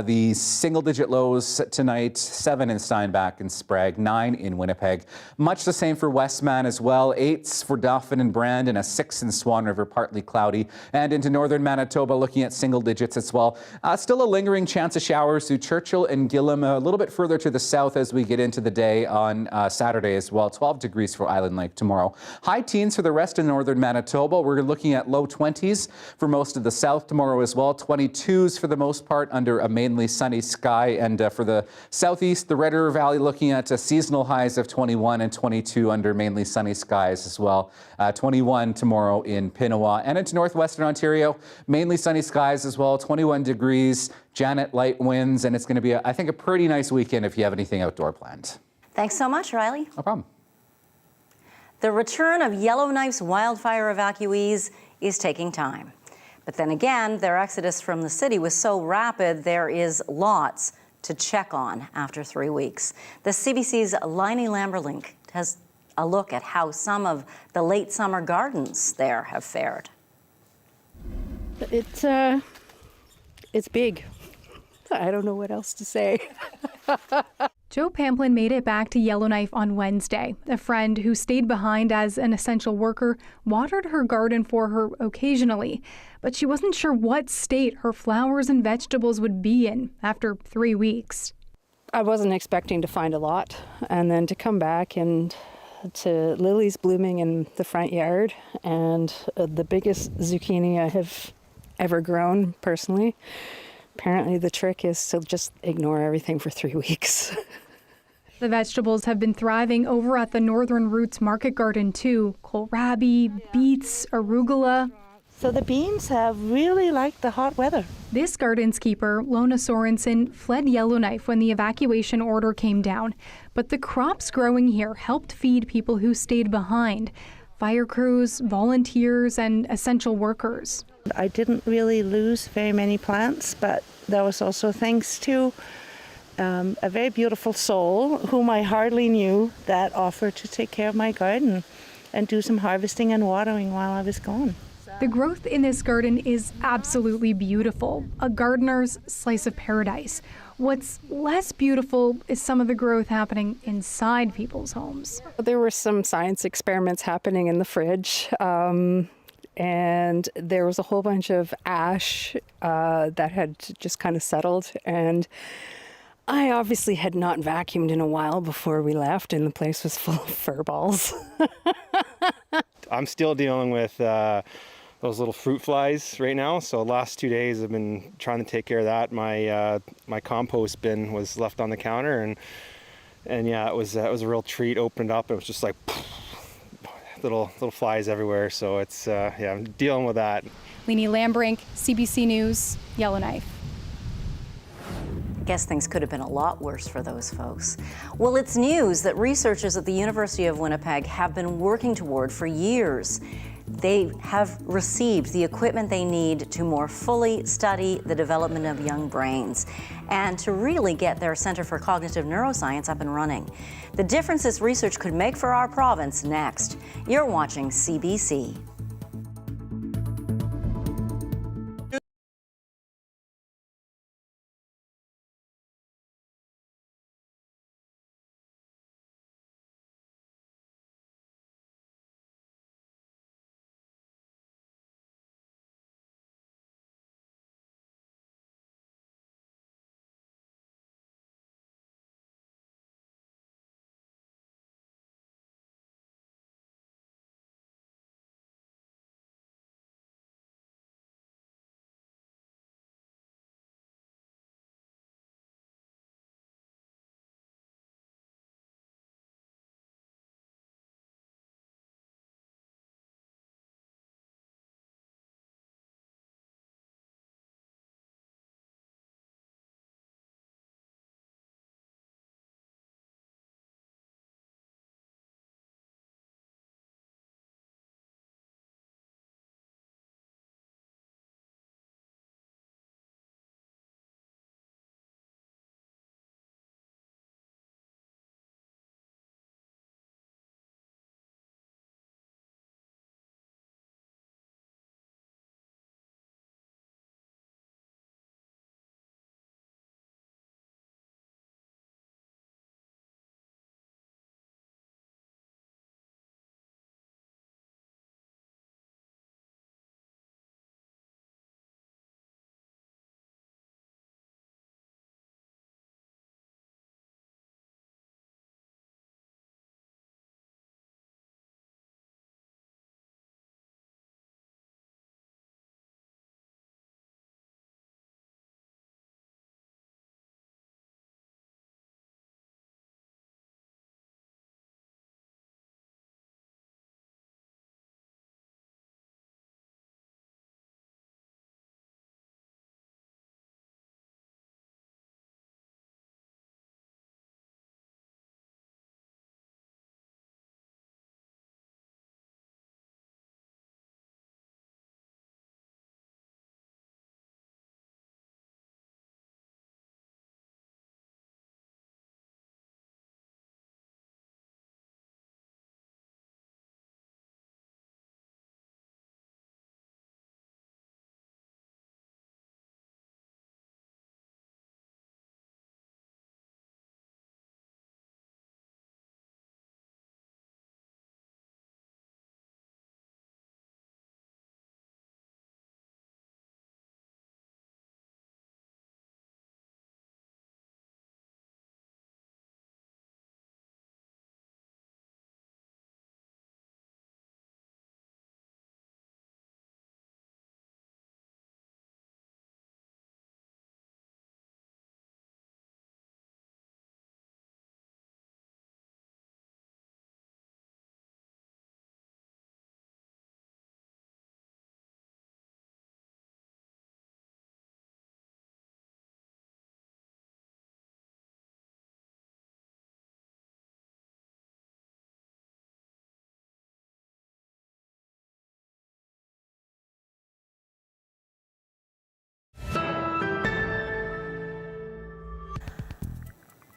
the single-digit lows tonight, 7 in Steinbach and Sprague, 9 in Winnipeg. Much the same for Westman as well, 8s for Dauphin and Brand, and a 6 in Swan River, partly cloudy. And into northern Manitoba, looking at single digits as well. Still a lingering chance of showers through Churchill and Gillam, a little bit further to the south as we get into the day on Saturday as well. 12 degrees for Island Lake tomorrow. High teens for the rest of northern Manitoba. We're looking at low 20s for most of the south tomorrow as well. 22s for the most part under a mainly sunny sky. And for the southeast, the Red River Valley looking at seasonal highs of 21 and 22 under mainly sunny skies as well. 21 tomorrow in Pinawa. And into northwestern Ontario, mainly sunny skies as well. 21 degrees, Janet light winds, and it's going to be, I think, a pretty nice weekend if you have anything outdoor planned. Thanks so much, Riley. No problem. The return of Yellowknife's wildfire evacuees is taking time. But then again, their exodus from the city was so rapid, there is lots to check on after 3 weeks. The CBC's Liney Lamberlink has a look at how some of the late summer gardens there have fared. It's big. I don't know what else to say. Joe Pamplin made it back to Yellowknife on Wednesday. A friend who stayed behind as an essential worker watered her garden for her occasionally, but she wasn't sure what state her flowers and vegetables would be in after 3 weeks. I wasn't expecting to find a lot, and then to come back and to lilies blooming in the front yard and the biggest zucchini I have ever grown personally. Apparently the trick is to just ignore everything for 3 weeks. The vegetables have been thriving over at the Northern Roots Market Garden too. Kohlrabi, beets, arugula. So the beans have really liked the hot weather. This garden's keeper, Lona Sorensen, fled Yellowknife when the evacuation order came down. But the crops growing here helped feed people who stayed behind. Fire crews, volunteers, and essential workers. I didn't really lose very many plants, but that was also thanks to a very beautiful soul whom I hardly knew that offered to take care of my garden and do some harvesting and watering while I was gone. The growth in this garden is absolutely beautiful, a gardener's slice of paradise. What's less beautiful is some of the growth happening inside people's homes. There were some science experiments happening in the fridge, and there was a whole bunch of ash that had just kind of settled, and I obviously had not vacuumed in a while before we left, and the place was full of fur balls. I'm still dealing with those little fruit flies right now. So the last 2 days I've been trying to take care of that. My compost bin was left on the counter, and yeah, it was a real treat. Opened up, it was just like little flies everywhere. So it's yeah, I'm dealing with that. Leanie Lambrink, CBC News, Yellowknife. I guess things could have been a lot worse for those folks. Well, it's news that researchers at the University of Winnipeg have been working toward for years. They have received the equipment they need to more fully study the development of young brains and to really get their Center for Cognitive Neuroscience up and running. The difference this research could make for our province next. You're watching CBC.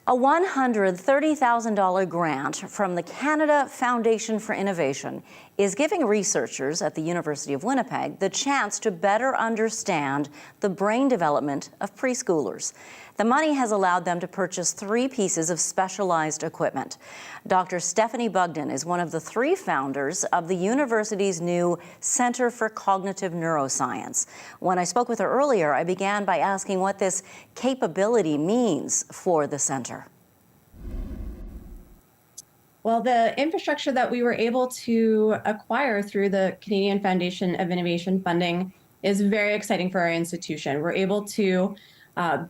A $130,000 grant from the Canada Foundation for Innovation is giving researchers at the University of Winnipeg the chance to better understand the brain development of preschoolers. The money has allowed them to purchase 3 pieces of specialized equipment. Dr. Stephanie Bugden is one of the 3 founders of the university's new Centre for Cognitive Neuroscience. When I spoke with her earlier, I began by asking what this capability means for the center. Well, the infrastructure that we were able to acquire through the Canadian Foundation of Innovation funding is very exciting for our institution. We're able to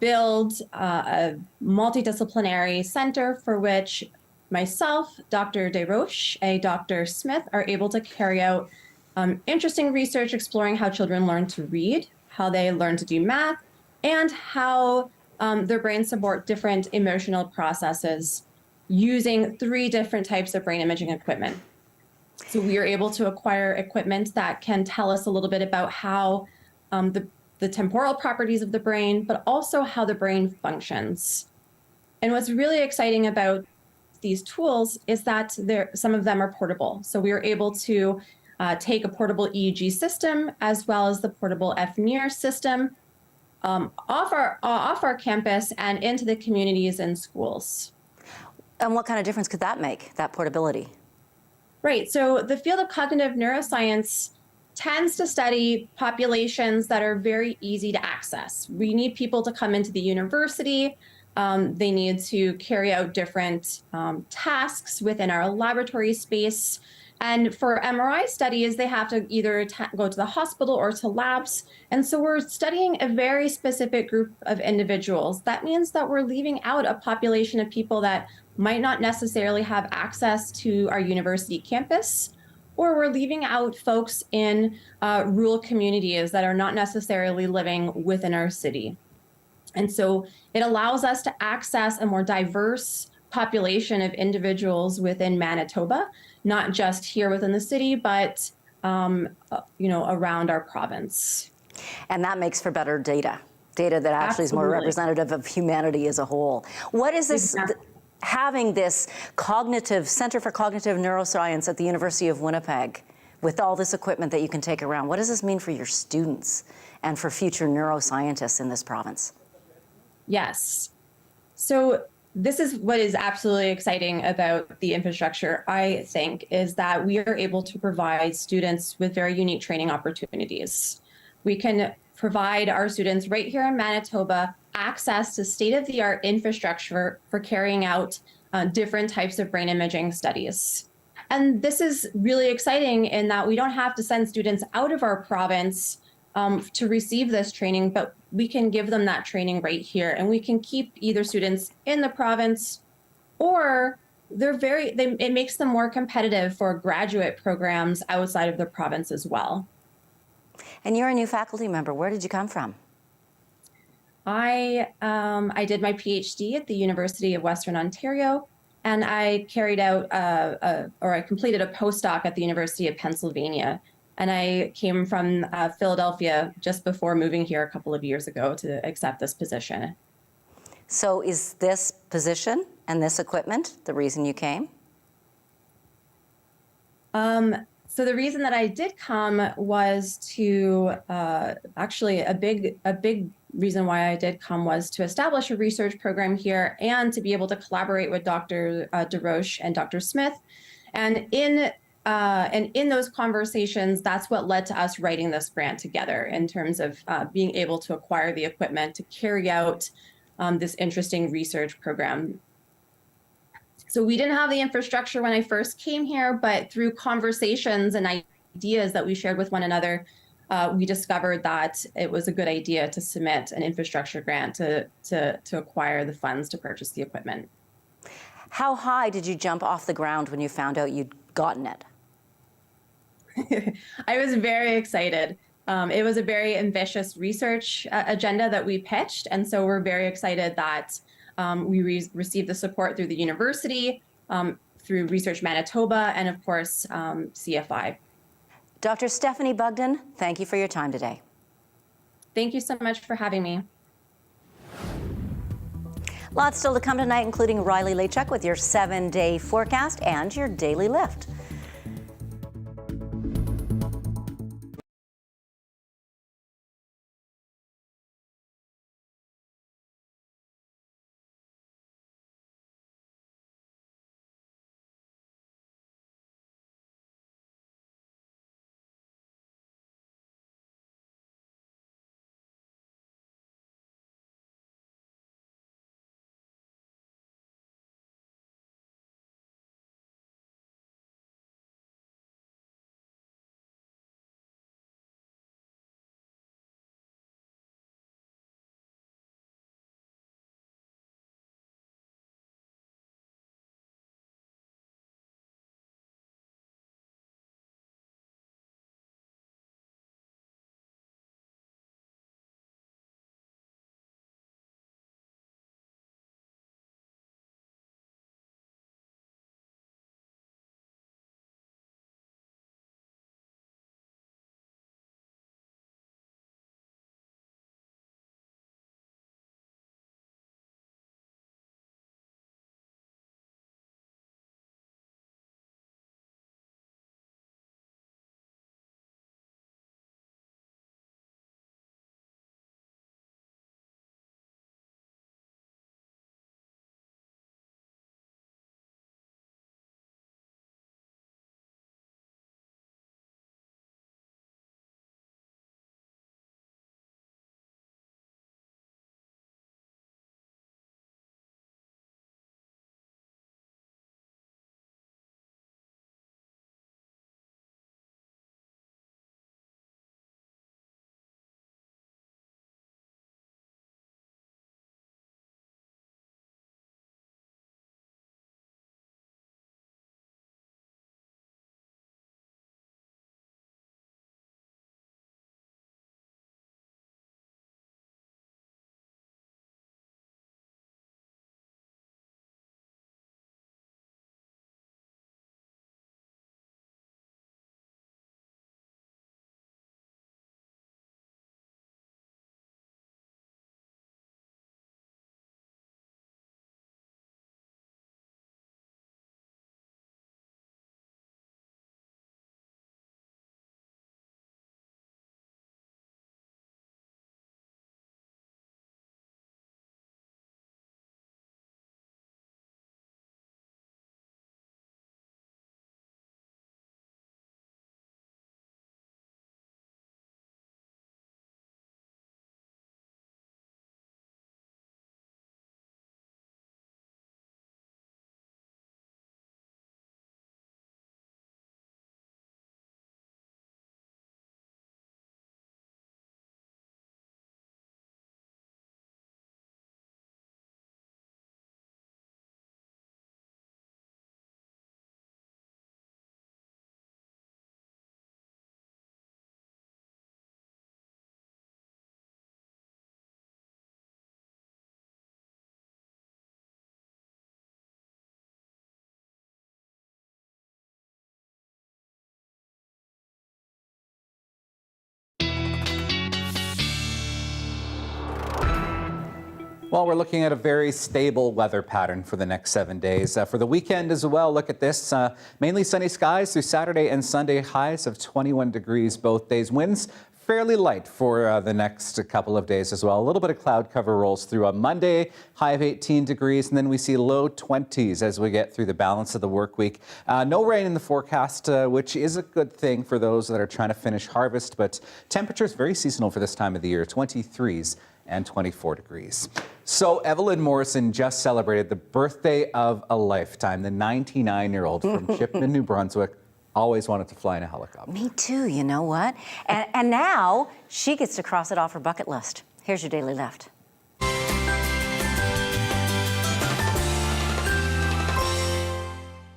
build a multidisciplinary center for which myself, Dr. Desroches, and Dr. Smith are able to carry out interesting research exploring how children learn to read, how they learn to do math, and how their brains support different emotional processes using 3 different types of brain imaging equipment. So we are able to acquire equipment that can tell us a little bit about how the temporal properties of the brain, but also how the brain functions. And what's really exciting about these tools is that some of them are portable. So we are able to take a portable EEG system as well as the portable FNIR system off our campus and into the communities and schools. And what kind of difference could that make, that portability? Right. So the field of cognitive neuroscience tends to study populations that are very easy to access. We need people to come into the university. They need to carry out different tasks within our laboratory space. And for MRI studies, they have to either go to the hospital or to labs. And so we're studying a very specific group of individuals. That means that we're leaving out a population of people that might not necessarily have access to our university campus, or we're leaving out folks in rural communities that are not necessarily living within our city. And so it allows us to access a more diverse population of individuals within Manitoba, not just here within the city, but around our province. And that makes for better data that actually is more representative of humanity as a whole. What is this? Having this Center for Cognitive Neuroscience at the University of Winnipeg, with all this equipment that you can take around, what does this mean for your students and for future neuroscientists in this province? Yes. So this is what is absolutely exciting about the infrastructure, I think, is that we are able to provide students with very unique training opportunities. We can provide our students right here in Manitoba access to state-of-the-art infrastructure for carrying out different types of brain imaging studies. And this is really exciting in that we don't have to send students out of our province to receive this training, but we can give them that training right here. And we can keep either students in the province, or it makes them more competitive for graduate programs outside of the province as well. And you're a new faculty member. Where did you come from? I did my PhD at the University of Western Ontario, and I carried out I completed a postdoc at the University of Pennsylvania. And I came from Philadelphia just before moving here a couple of years ago to accept this position. So is this position and this equipment the reason you came? So the reason that I did come was to actually a big reason why I did come was to establish a research program here and to be able to collaborate with Dr. Desroches and Dr. Smith. And in those conversations, that's what led to us writing this grant together in terms of being able to acquire the equipment to carry out this interesting research program. So we didn't have the infrastructure when I first came here, but through conversations and ideas that we shared with one another, we discovered that it was a good idea to submit an infrastructure grant to acquire the funds to purchase the equipment. How high did you jump off the ground when you found out you'd gotten it? I was very excited. It was a very ambitious research agenda that we pitched, and so we're very excited that we received the support through the university, through Research Manitoba, and of course, CFI. Dr. Stephanie Bugden, thank you for your time today. Thank you so much for having me. Lots still to come tonight, including Riley Lachuk with your 7-day forecast and your daily lift. Well, we're looking at a very stable weather pattern for the next 7 days. For the weekend as well, look at this. Mainly sunny skies through Saturday and Sunday, highs of 21 degrees both days. Winds fairly light for the next couple of days as well. A little bit of cloud cover rolls through on Monday, high of 18 degrees, and then we see low 20s as we get through the balance of the work week. No rain in the forecast, which is a good thing for those that are trying to finish harvest, but temperatures very seasonal for this time of the year, 23s and 24 degrees. So Evelyn Morrison just celebrated the birthday of a lifetime. The 99-year-old from Shipman, New Brunswick, always wanted to fly in a helicopter. Me too, you know what? And now she gets to cross it off her bucket list. Here's your daily lift.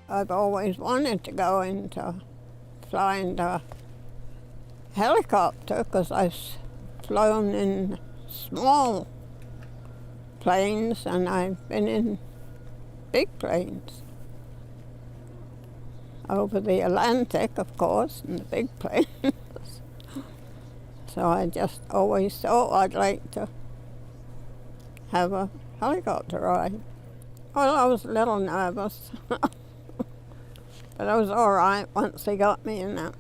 I've always wanted to go into flying the helicopter because I've flown in small planes and I've been in big planes. Over the Atlantic, of course, in the big planes. So I just always thought I'd like to have a helicopter ride. Well, I was a little nervous, but I was all right once they got me in that.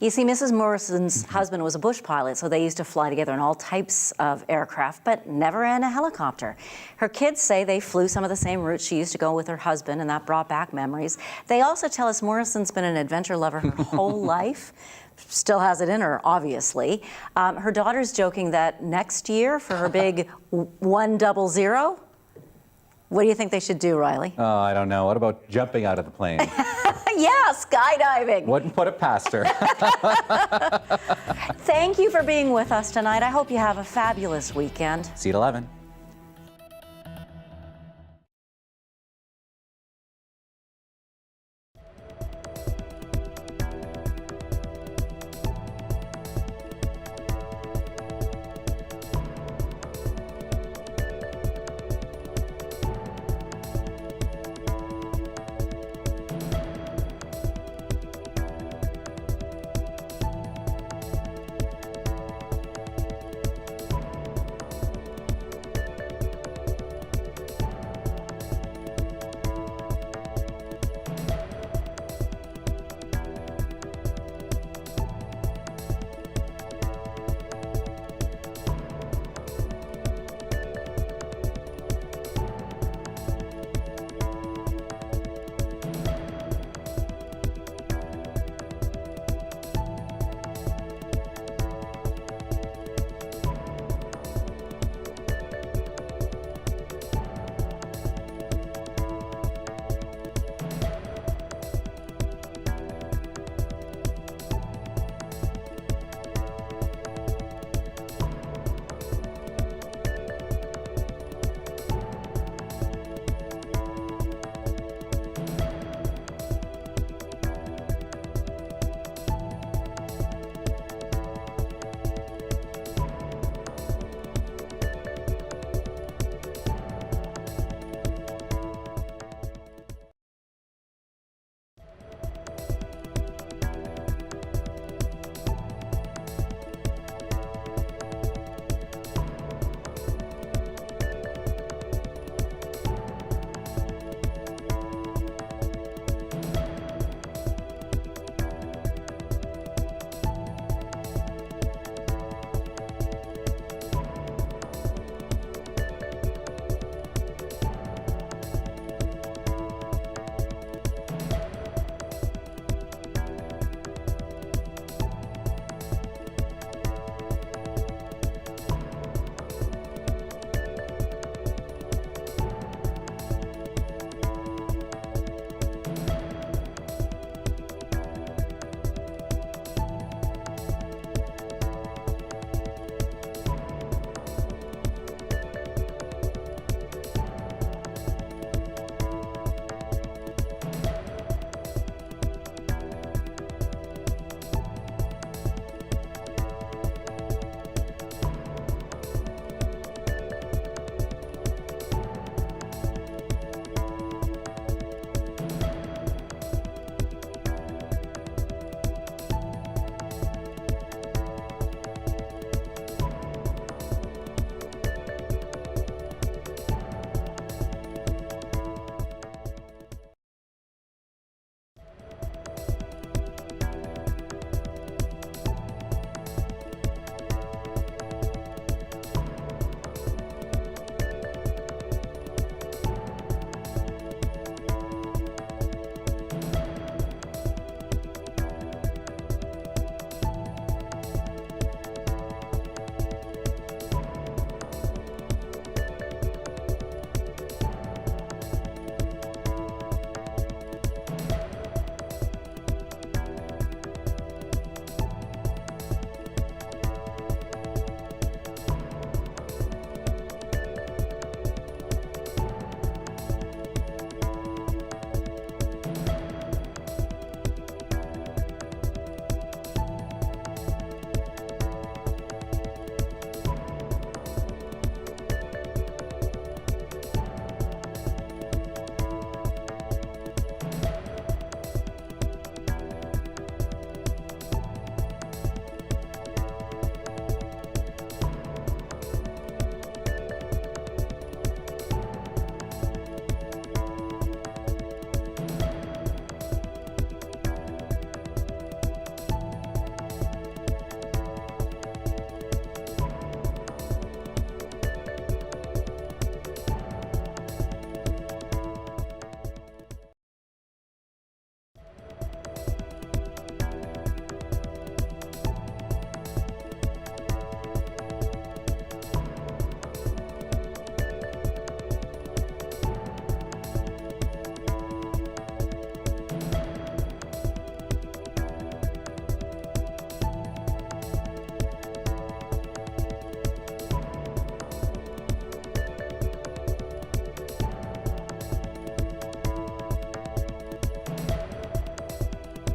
You see, Mrs. Morrison's husband was a bush pilot, so they used to fly together in all types of aircraft, but never in a helicopter. Her kids say they flew some of the same routes she used to go with her husband, and that brought back memories. They also tell us Morrison's been an adventure lover her whole life. Still has it in her, obviously. Her daughter's joking that next year, for her big 100, what do you think they should do, Riley? Oh, I don't know. What about jumping out of the plane? Yeah, skydiving. Wouldn't put it past her. Thank you for being with us tonight. I hope you have a fabulous weekend. See you at 11.